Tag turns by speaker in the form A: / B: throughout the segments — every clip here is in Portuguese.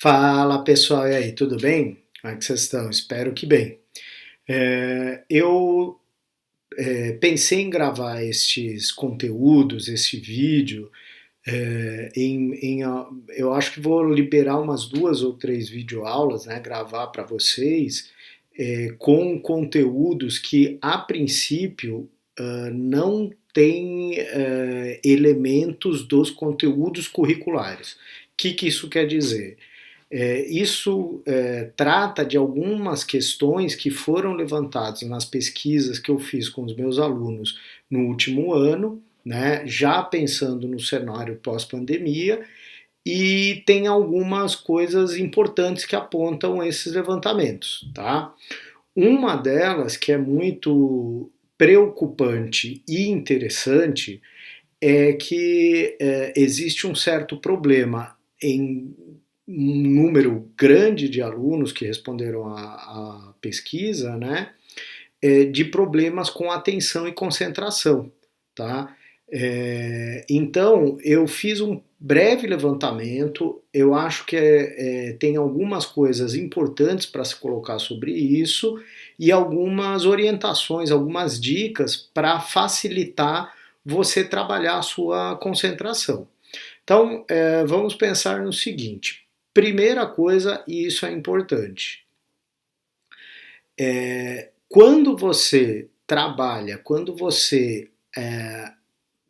A: Fala pessoal, e aí, tudo bem? Como é que vocês estão? Espero que bem. Eu pensei em gravar estes conteúdos, esse vídeo, eu acho que vou liberar umas 2 ou 3 videoaulas, né, gravar para vocês, com conteúdos que a princípio não tem elementos dos conteúdos curriculares. O que isso quer dizer? Isso trata de algumas questões que foram levantadas nas pesquisas que eu fiz com os meus alunos no último ano, né, já pensando no cenário pós-pandemia, e tem algumas coisas importantes que apontam esses levantamentos, tá? Uma delas, que é muito preocupante e interessante, é que existe um certo problema em um número grande de alunos que responderam à pesquisa, né, de problemas com atenção e concentração, tá? Então, eu fiz um breve levantamento, eu acho que tem algumas coisas importantes para se colocar sobre isso e algumas orientações, algumas dicas para facilitar você trabalhar a sua concentração. Então, vamos pensar no seguinte: primeira coisa, e isso é importante, quando você trabalha, quando você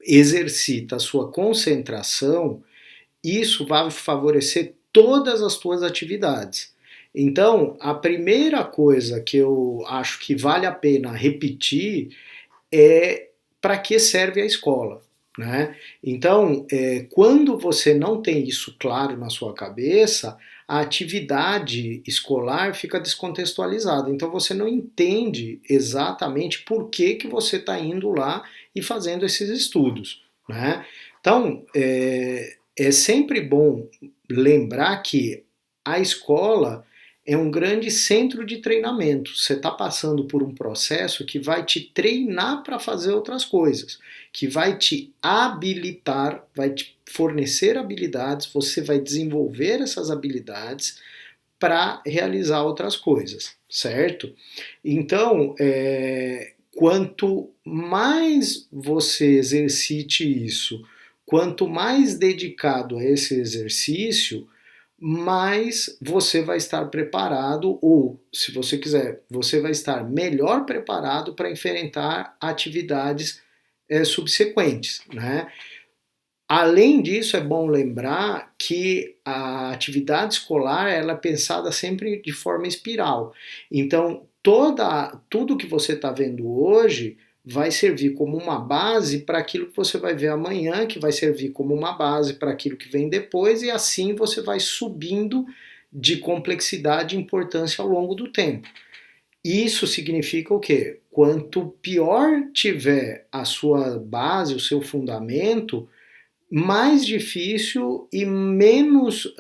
A: exercita a sua concentração, isso vai favorecer todas as suas atividades. Então, a primeira coisa que eu acho que vale a pena repetir é para que serve a escola. Né? Então, quando você não tem isso claro na sua cabeça, a atividade escolar fica descontextualizada. Então, você não entende exatamente por que você está indo lá e fazendo esses estudos. Né? Então, é sempre bom lembrar que a escola é um grande centro de treinamento. Você está passando por um processo que vai te treinar para fazer outras coisas, que vai te habilitar, vai te fornecer habilidades, você vai desenvolver essas habilidades para realizar outras coisas, certo? Então, quanto mais você exercite isso, quanto mais dedicado a esse exercício, mais você vai estar preparado, ou, se você quiser, você vai estar melhor preparado para enfrentar atividades subsequentes, né? Além disso, é bom lembrar que a atividade escolar ela é pensada sempre de forma espiral. Então, tudo que você está vendo hoje vai servir como uma base para aquilo que você vai ver amanhã, que vai servir como uma base para aquilo que vem depois, e assim você vai subindo de complexidade e importância ao longo do tempo. Isso significa o quê? Quanto pior tiver a sua base, o seu fundamento, mais difícil e menos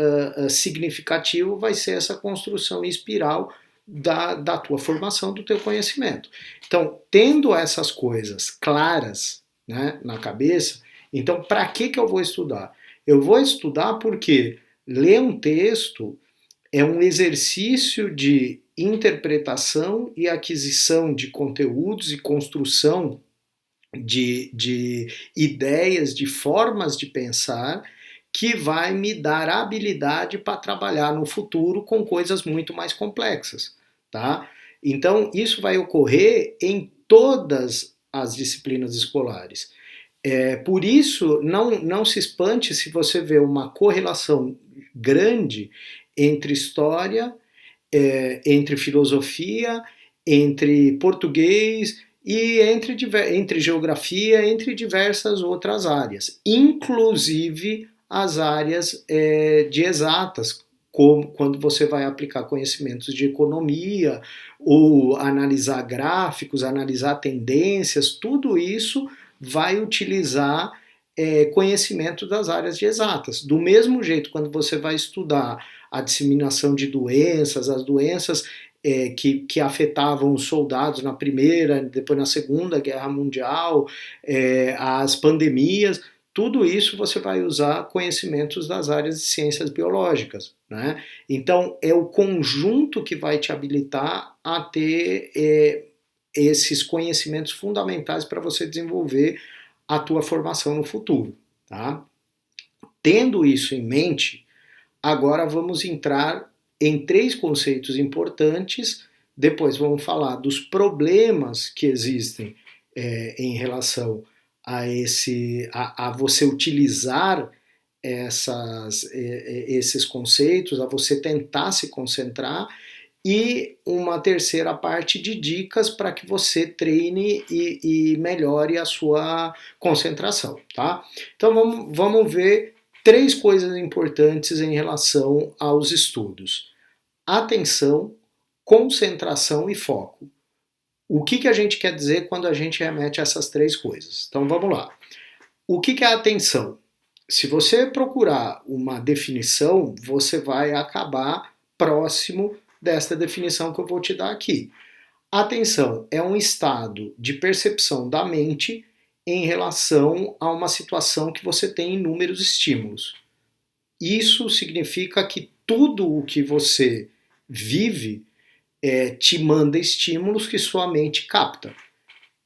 A: significativo vai ser essa construção em espiral da tua formação, do teu conhecimento. Então, tendo essas coisas claras, né, na cabeça, então para que eu vou estudar? Eu vou estudar porque ler um texto é um exercício de interpretação e aquisição de conteúdos e construção de ideias, de formas de pensar, que vai me dar habilidade para trabalhar no futuro com coisas muito mais complexas, tá? Então, isso vai ocorrer em todas as disciplinas escolares. Por isso, não se espante se você vê uma correlação grande entre história, entre filosofia, entre português e entre geografia, entre diversas outras áreas, inclusive as áreas de exatas, como quando você vai aplicar conhecimentos de economia, ou analisar gráficos, analisar tendências, tudo isso vai utilizar conhecimento das áreas de exatas. Do mesmo jeito, quando você vai estudar a disseminação de doenças, as doenças que afetavam os soldados na Primeira, depois na Segunda Guerra Mundial, as pandemias, Tudo isso você vai usar conhecimentos das áreas de ciências biológicas, né? Então, é o conjunto que vai te habilitar a ter esses conhecimentos fundamentais para você desenvolver a tua formação no futuro, tá? Tendo isso em mente, agora vamos entrar em três conceitos importantes. Depois vamos falar dos problemas que existem em relação a você utilizar esses conceitos, a você tentar se concentrar, e uma terceira parte de dicas para que você treine e melhore a sua concentração, tá? Então vamos ver três coisas importantes em relação aos estudos: atenção, concentração e foco. O que a gente quer dizer quando a gente remete a essas três coisas? Então vamos lá. O que é atenção? Se você procurar uma definição, você vai acabar próximo desta definição que eu vou te dar aqui. Atenção é um estado de percepção da mente em relação a uma situação que você tem inúmeros estímulos. Isso significa que tudo o que você vive te manda estímulos que sua mente capta.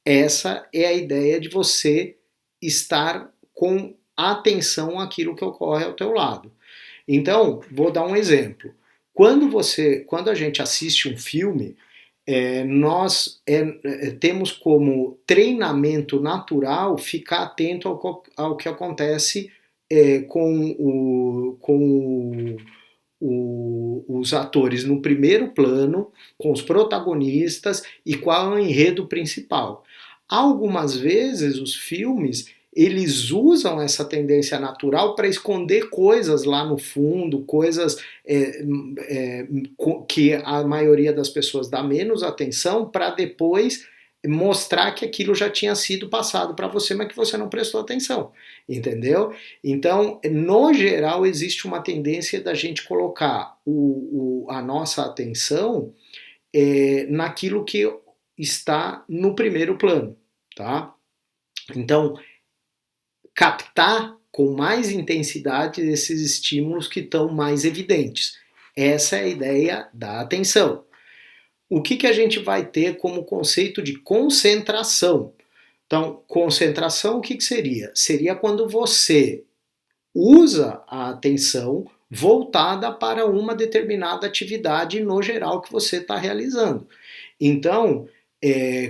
A: Essa é a ideia de você estar com atenção àquilo que ocorre ao teu lado. Então, vou dar um exemplo. Quando a gente assiste um filme, nós temos como treinamento natural ficar atento ao que acontece com os atores no primeiro plano, com os protagonistas e qual é o enredo principal. Algumas vezes os filmes eles usam essa tendência natural para esconder coisas lá no fundo, coisas que a maioria das pessoas dá menos atenção, para depois mostrar que aquilo já tinha sido passado para você, mas que você não prestou atenção, entendeu? Então, no geral, existe uma tendência da gente colocar a nossa atenção naquilo que está no primeiro plano, tá? Então, captar com mais intensidade esses estímulos que estão mais evidentes. Essa é a ideia da atenção. O que a gente vai ter como conceito de concentração? Então, concentração o que seria? Seria quando você usa a atenção voltada para uma determinada atividade no geral que você está realizando. Então,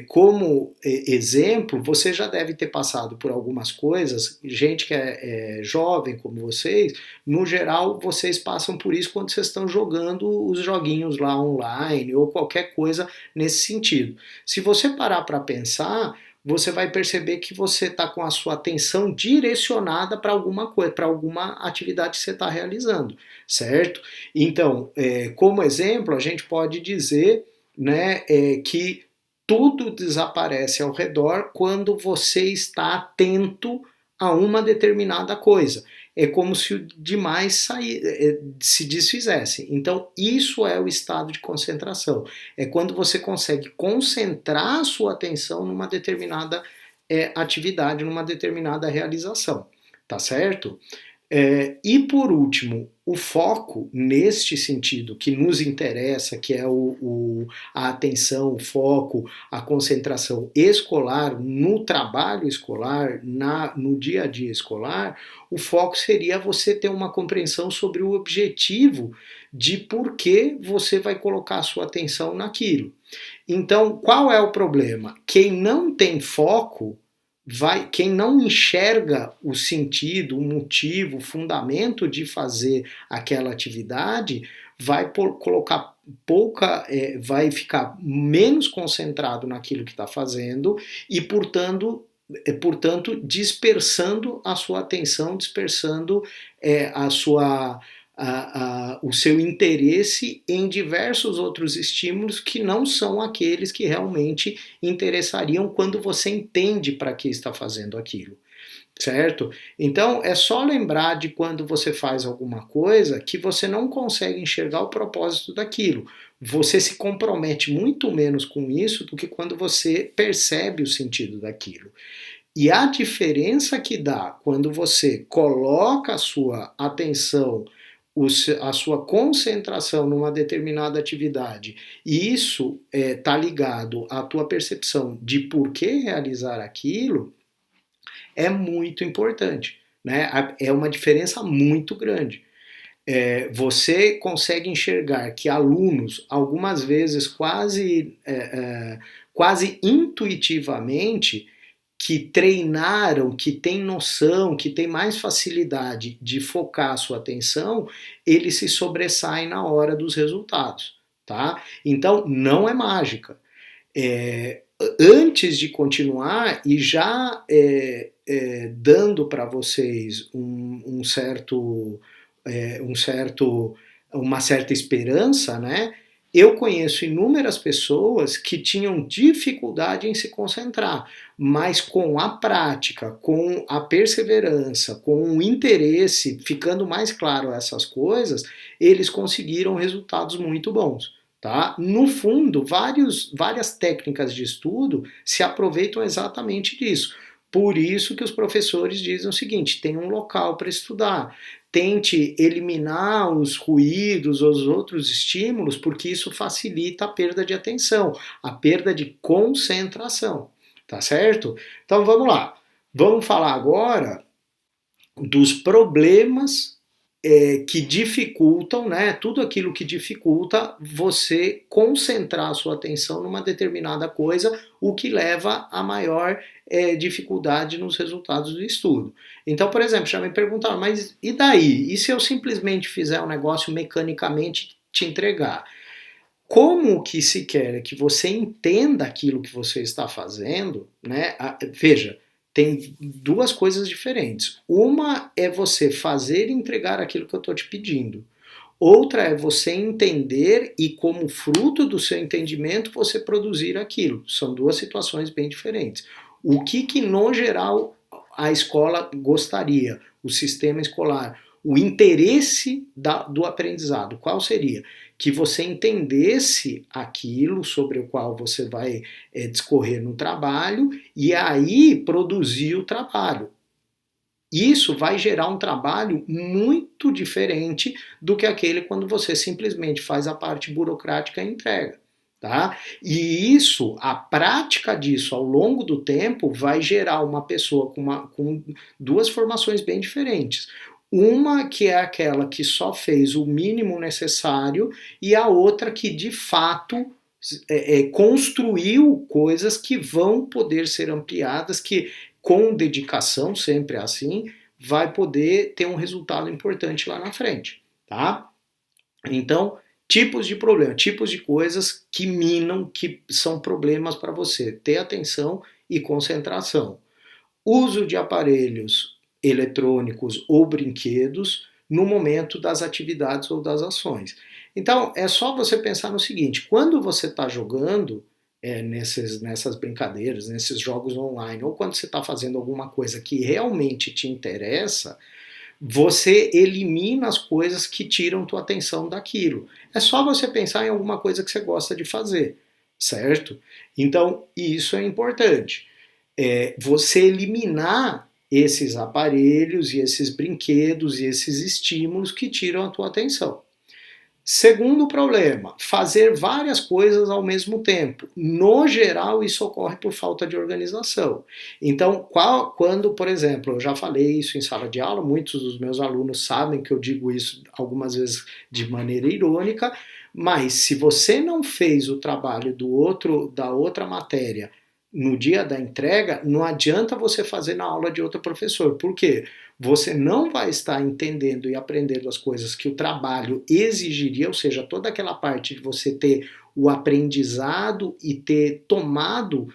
A: como exemplo, você já deve ter passado por algumas coisas, gente que é jovem como vocês, no geral vocês passam por isso quando vocês estão jogando os joguinhos lá online ou qualquer coisa nesse sentido. Se você parar para pensar, você vai perceber que você está com a sua atenção direcionada para alguma coisa, para alguma atividade que você está realizando, certo? Então, como exemplo, a gente pode dizer, né, que tudo desaparece ao redor quando você está atento a uma determinada coisa. É como se o demais se desfizesse. Então, isso é o estado de concentração. É quando você consegue concentrar a sua atenção numa determinada atividade, numa determinada realização. Tá certo? E por último, o foco neste sentido que nos interessa, que é a atenção, o foco, a concentração escolar, no trabalho escolar, no dia a dia escolar, o foco seria você ter uma compreensão sobre o objetivo de por que você vai colocar a sua atenção naquilo. Então, qual é o problema? Quem não tem foco, quem não enxerga o sentido, o motivo, o fundamento de fazer aquela atividade, vai colocar vai ficar menos concentrado naquilo que está fazendo e, portanto, dispersando a sua atenção, dispersando o seu interesse em diversos outros estímulos que não são aqueles que realmente interessariam quando você entende para que está fazendo aquilo, certo? Então é só lembrar de quando você faz alguma coisa que você não consegue enxergar o propósito daquilo. Você se compromete muito menos com isso do que quando você percebe o sentido daquilo. E a diferença que dá quando você coloca a sua atenção, a sua concentração numa determinada atividade, e isso está ligado à tua percepção de por que realizar aquilo, é muito importante. Né? É uma diferença muito grande. Você consegue enxergar que alunos, algumas vezes quase intuitivamente, que treinaram, que têm noção, que têm mais facilidade de focar a sua atenção, eles se sobressaem na hora dos resultados. Tá? Então, não é mágica. Antes de continuar e já dando para vocês uma certa esperança, né? Eu conheço inúmeras pessoas que tinham dificuldade em se concentrar, mas com a prática, com a perseverança, com o interesse, ficando mais claro essas coisas, eles conseguiram resultados muito bons. Tá? No fundo, várias técnicas de estudo se aproveitam exatamente disso. Por isso que os professores dizem o seguinte: tem um local para estudar, tente eliminar os ruídos, os outros estímulos, porque isso facilita a perda de atenção, a perda de concentração, tá certo? Então vamos lá, vamos falar agora dos problemas que dificultam, né, tudo aquilo que dificulta você concentrar a sua atenção numa determinada coisa, o que leva a maior dificuldade nos resultados do estudo. Então, por exemplo, já me perguntaram, mas e daí? E se eu simplesmente fizer um negócio mecanicamente te entregar? Como que se quer que você entenda aquilo que você está fazendo, né? Veja, tem duas coisas diferentes. Uma é você fazer e entregar aquilo que eu estou te pedindo. Outra é você entender e, como fruto do seu entendimento, você produzir aquilo. São duas situações bem diferentes. O que no geral, a escola gostaria, o sistema escolar, o interesse do aprendizado, qual seria? Que você entendesse aquilo sobre o qual você vai discorrer no trabalho e aí produzir o trabalho. Isso vai gerar um trabalho muito diferente do que aquele quando você simplesmente faz a parte burocrática e entrega. Tá? E isso, a prática disso ao longo do tempo vai gerar uma pessoa com duas formações bem diferentes. Uma que é aquela que só fez o mínimo necessário e a outra que de fato construiu coisas que vão poder ser ampliadas, que com dedicação, sempre assim, vai poder ter um resultado importante lá na frente. Tá? Então, tipos de problema, tipos de coisas que minam, que são problemas para você ter atenção e concentração. Uso de aparelhos eletrônicos ou brinquedos no momento das atividades ou das ações. Então, é só você pensar no seguinte: quando você está jogando nessas brincadeiras, nesses jogos online, ou quando você está fazendo alguma coisa que realmente te interessa, você elimina as coisas que tiram tua atenção daquilo. É só você pensar em alguma coisa que você gosta de fazer, certo? Então, isso é importante. Você eliminar esses aparelhos e esses brinquedos e esses estímulos que tiram a tua atenção. Segundo problema, fazer várias coisas ao mesmo tempo. No geral, isso ocorre por falta de organização. Então, quando, por exemplo, eu já falei isso em sala de aula, muitos dos meus alunos sabem que eu digo isso algumas vezes de maneira irônica, mas se você não fez o trabalho da outra matéria no dia da entrega, não adianta você fazer na aula de outro professor. Por quê? Você não vai estar entendendo e aprendendo as coisas que o trabalho exigiria, ou seja, toda aquela parte de você ter o aprendizado e ter tomado,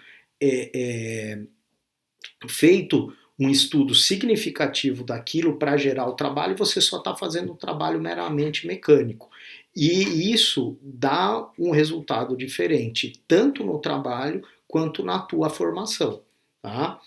A: feito um estudo significativo daquilo para gerar o trabalho, você só está fazendo um trabalho meramente mecânico. E isso dá um resultado diferente, tanto no trabalho quanto na tua formação. Tá?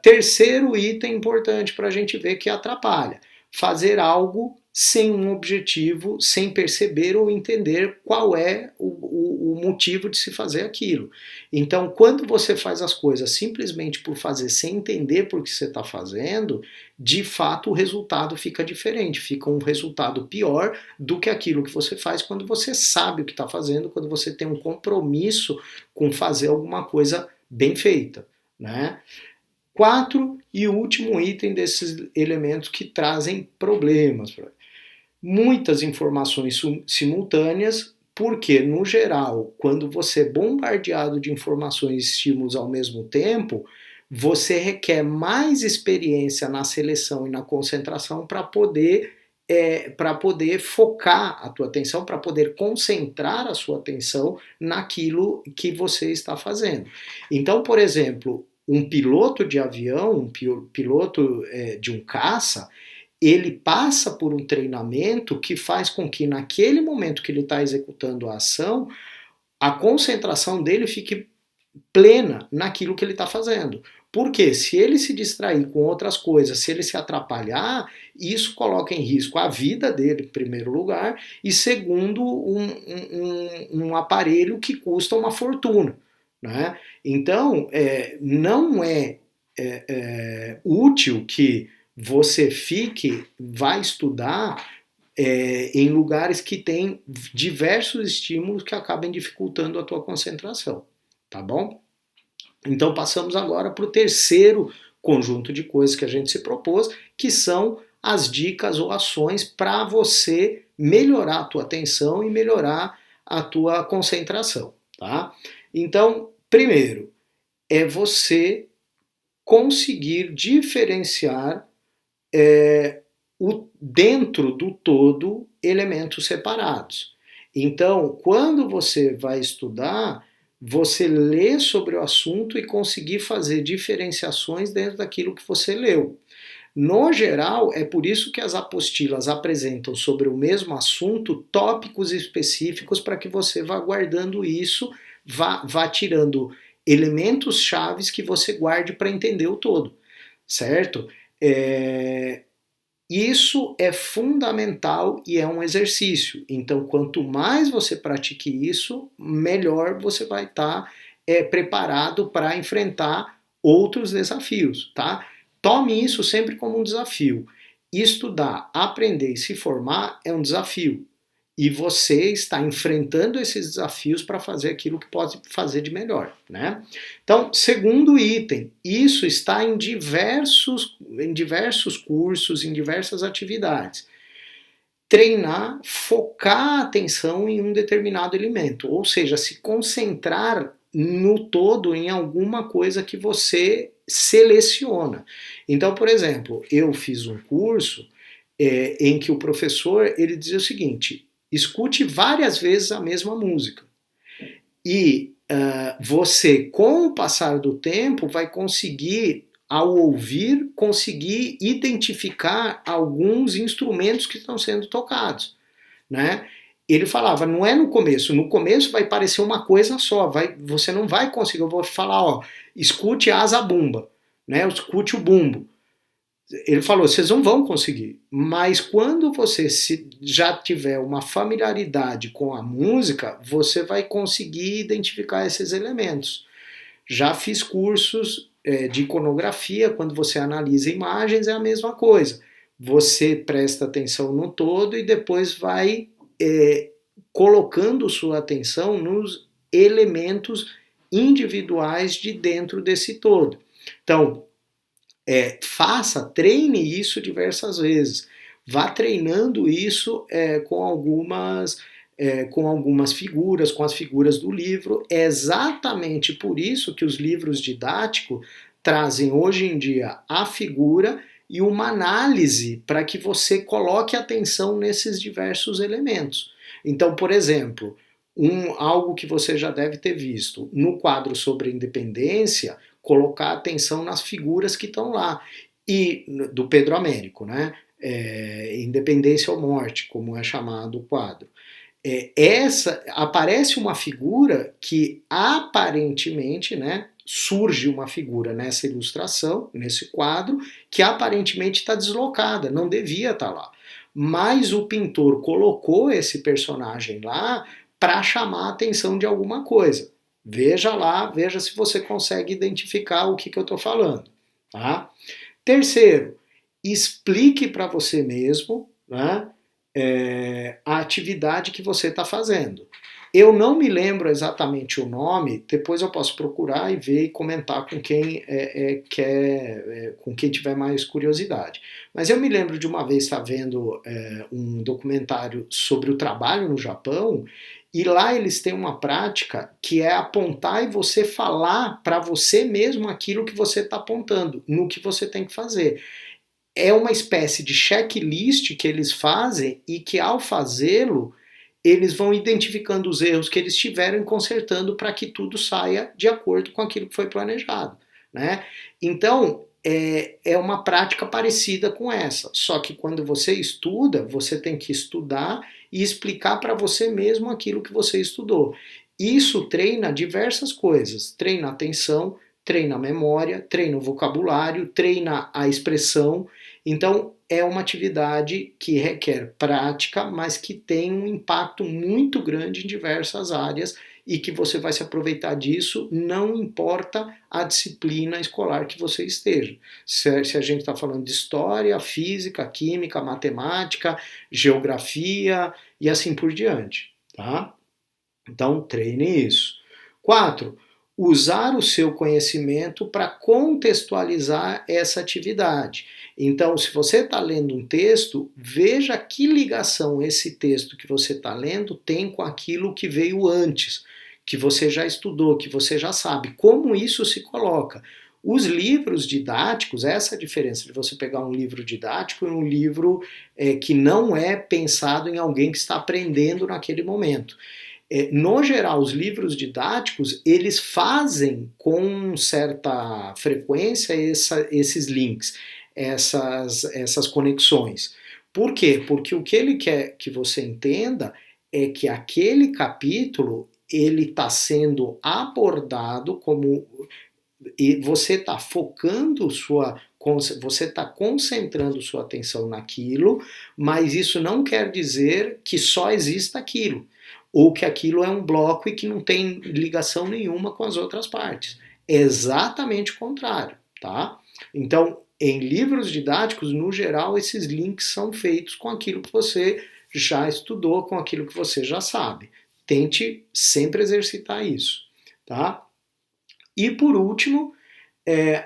A: Terceiro item importante para a gente ver que atrapalha: fazer algo sem um objetivo, sem perceber ou entender qual é o motivo de se fazer aquilo. Então, quando você faz as coisas simplesmente por fazer, sem entender por que você está fazendo, de fato o resultado fica diferente, fica um resultado pior do que aquilo que você faz quando você sabe o que está fazendo, quando você tem um compromisso com fazer alguma coisa bem feita, né? Quarto e último item desses elementos que trazem problemas. Muitas informações simultâneas, porque, no geral, quando você é bombardeado de informações e estímulos ao mesmo tempo, você requer mais experiência na seleção e na concentração para poder focar a tua atenção, para poder concentrar a sua atenção naquilo que você está fazendo. Então, por exemplo, um piloto de avião, um piloto de um caça, ele passa por um treinamento que faz com que naquele momento que ele está executando a ação, a concentração dele fique plena naquilo que ele está fazendo. Porque se ele se distrair com outras coisas, se ele se atrapalhar, isso coloca em risco a vida dele, em primeiro lugar, e segundo, um aparelho que custa uma fortuna. Né? Então, não é útil que você vai estudar em lugares que tem diversos estímulos que acabem dificultando a tua concentração, tá bom? Então passamos agora para o terceiro conjunto de coisas que a gente se propôs, que são as dicas ou ações para você melhorar a tua atenção e melhorar a tua concentração, tá? Então, primeiro, é você conseguir diferenciar dentro do todo elementos separados. Então, quando você vai estudar, você lê sobre o assunto e conseguir fazer diferenciações dentro daquilo que você leu. No geral, é por isso que as apostilas apresentam sobre o mesmo assunto tópicos específicos para que você vá guardando isso, vá tirando elementos chaves que você guarde para entender o todo, certo? Isso é fundamental e é um exercício. Então, quanto mais você pratique isso, melhor você vai estar preparado para enfrentar outros desafios, tá? Tome isso sempre como um desafio. Estudar, aprender e se formar é um desafio. E você está enfrentando esses desafios para fazer aquilo que pode fazer de melhor, né? Então, segundo item, isso está em diversos cursos, em diversas atividades. Treinar, focar a atenção em um determinado elemento, ou seja, se concentrar no todo em alguma coisa que você seleciona. Então, por exemplo, eu fiz um curso em que o professor ele dizia o seguinte: escute várias vezes a mesma música. E você, com o passar do tempo, vai conseguir, ao ouvir, conseguir identificar alguns instrumentos que estão sendo tocados. Né? Ele falava, não é no começo vai parecer uma coisa só, você não vai conseguir, eu vou falar, ó, escute a zabumba, né? Escute o bumbo. Ele falou, vocês não vão conseguir, mas quando você já tiver uma familiaridade com a música, você vai conseguir identificar esses elementos. Já fiz cursos de iconografia, quando você analisa imagens é a mesma coisa. Você presta atenção no todo e depois vai colocando sua atenção nos elementos individuais de dentro desse todo. Então, treine isso diversas vezes. Vá treinando isso com algumas figuras, com as figuras do livro. É exatamente por isso que os livros didáticos trazem hoje em dia a figura e uma análise para que você coloque atenção nesses diversos elementos. Então, por exemplo, algo que você já deve ter visto, no quadro sobre a independência, colocar atenção nas figuras que estão lá, e do Pedro Américo, né? Independência ou Morte, como é chamado o quadro. Aparece uma figura que aparentemente, né, surge uma figura nessa ilustração, nesse quadro, que aparentemente está deslocada, não devia estar lá. mas o pintor colocou esse personagem lá para chamar a atenção de alguma coisa. Veja lá, veja se você consegue identificar o que eu estou falando. Tá? Terceiro, explique para você mesmo, né, a atividade que você está fazendo. Eu não me lembro exatamente o nome, depois eu posso procurar e ver e comentar com quem com quem tiver mais curiosidade. Mas eu me lembro de uma vez estar vendo um documentário sobre o trabalho no Japão, e lá eles têm uma prática que é apontar e você falar para você mesmo aquilo que você está apontando, no que você tem que fazer. É uma espécie de checklist que eles fazem e que ao fazê-lo eles vão identificando os erros que eles tiveram e consertando para que tudo saia de acordo com aquilo que foi planejado. Né? Então, é uma prática parecida com essa, só que quando você estuda, você tem que estudar e explicar para você mesmo aquilo que você estudou. Isso treina diversas coisas, treina a atenção, treina a memória, treina o vocabulário, treina a expressão. Então, é uma atividade que requer prática, mas que tem um impacto muito grande em diversas áreas e que você vai se aproveitar disso, não importa a disciplina escolar que você esteja. Se a gente está falando de história, física, química, matemática, geografia e assim por diante. Tá? Então, treine isso. 4. Usar o seu conhecimento para contextualizar essa atividade. Então, se você está lendo um texto, veja que ligação esse texto que você está lendo tem com aquilo que veio antes, que você já estudou, que você já sabe. Como isso se coloca? Os livros didáticos, essa é a diferença de você pegar um livro didático e um livro que não é pensado em alguém que está aprendendo naquele momento. No geral, os livros didáticos, eles fazem com certa frequência esses links, essas conexões. Por quê? Porque o que ele quer que você entenda é que aquele capítulo ele está sendo abordado como e você está focando você está concentrando sua atenção naquilo, mas isso não quer dizer que só exista aquilo, ou que aquilo é um bloco e que não tem ligação nenhuma com as outras partes. É exatamente o contrário, tá? Então, em livros didáticos, no geral, esses links são feitos com aquilo que você já estudou, com aquilo que você já sabe. Tente sempre exercitar isso, tá? E por último,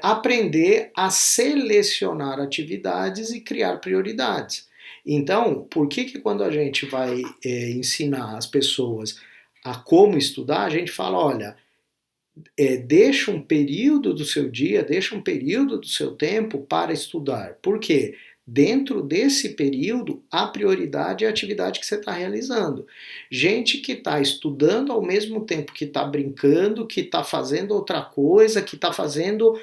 A: aprender a selecionar atividades e criar prioridades. Então, por que quando a gente vai ensinar as pessoas a como estudar, a gente fala, olha, deixa um período do seu dia, deixa um período do seu tempo para estudar. Por quê? Dentro desse período, a prioridade é a atividade que você está realizando. Gente que está estudando ao mesmo tempo que está brincando, que está fazendo outra coisa, que está fazendo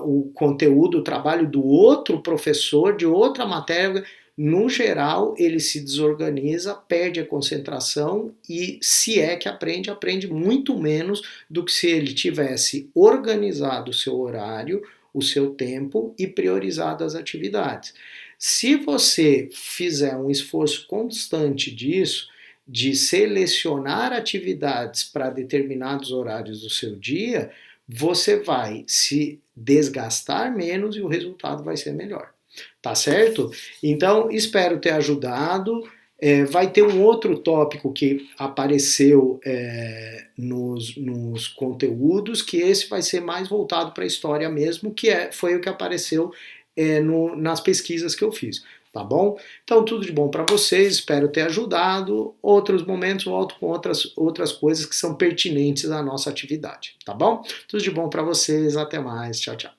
A: o conteúdo, o trabalho do outro professor, de outra matéria, no geral, ele se desorganiza, perde a concentração e, se é que aprende, aprende muito menos do que se ele tivesse organizado o seu horário, o seu tempo e priorizado as atividades. Se você fizer um esforço constante disso, de selecionar atividades para determinados horários do seu dia, você vai se desgastar menos e o resultado vai ser melhor. Tá certo? Então, espero ter ajudado. Vai ter um outro tópico que apareceu nos conteúdos, que esse vai ser mais voltado para a história mesmo, que foi o que apareceu nas pesquisas que eu fiz. Tá bom? Então, tudo de bom para vocês, espero ter ajudado. Outros momentos volto com outras coisas que são pertinentes à nossa atividade. Tá bom? Tudo de bom para vocês, até mais. Tchau, tchau.